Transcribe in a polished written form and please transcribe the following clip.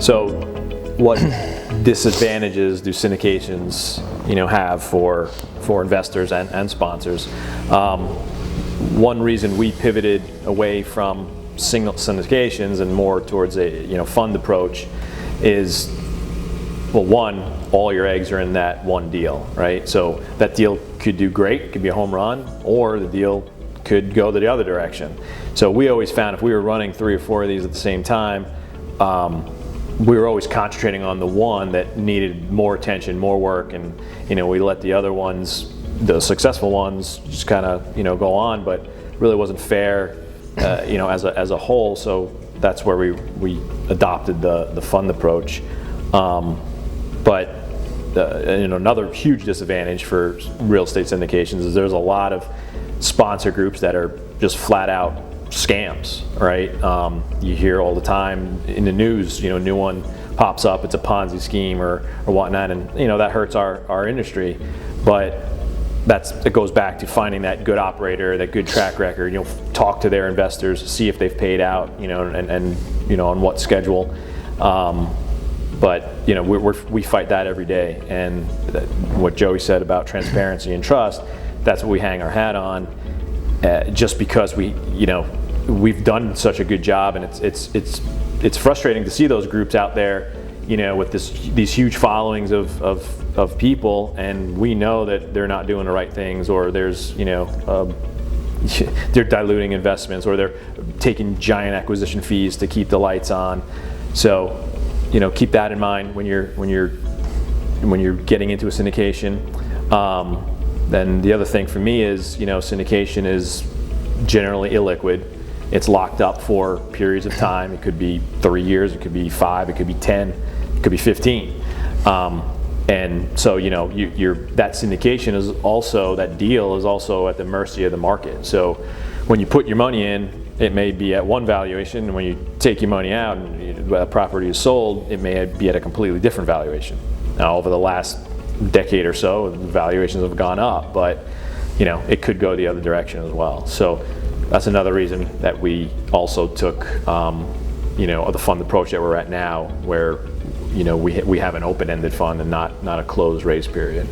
So what disadvantages do syndications, have for investors and sponsors? One reason we pivoted away from single syndications and more towards a fund approach is, well, one, all your eggs are in that one deal, right? So that deal could do great, it could be a home run, or the deal could go the other direction. So we always found if we were running 3 or 4 of these at the same time, we were always concentrating on the one that needed more attention, more work, and we let the other ones, the successful ones, just kind of go on, but really wasn't fair, as a whole. So that's where we adopted the fund approach. But another huge disadvantage for real estate syndications is there's a lot of sponsor groups that are just flat out scams, right? You hear all the time in the news, new one pops up, it's a Ponzi scheme or whatnot, and that hurts our industry. But it goes back to finding that good operator, that good track record. Talk to their investors, see if they've paid out, and on what schedule. But we fight that every day, and what Joey said about transparency and trust, that's what we hang our hat on. Just because we've done such a good job, and it's frustrating to see those groups out there, with these huge followings of people, and we know that they're not doing the right things, or there's they're diluting investments, or they're taking giant acquisition fees to keep the lights on. So keep that in mind when you're getting into a syndication. Then the other thing for me is, syndication is generally illiquid. It's locked up for periods of time. It could be 3 years, it could be 5, it could be 10, it could be 15. And so, that syndication is also, that deal is also at the mercy of the market. So when you put your money in, it may be at one valuation, and when you take your money out and the property is sold, it may be at a completely different valuation. Now, over the last decade or so, the valuations have gone up, but it could go the other direction as well. So that's another reason that we also took the fund approach that we're at now, where we have an open-ended fund and not a closed raise period.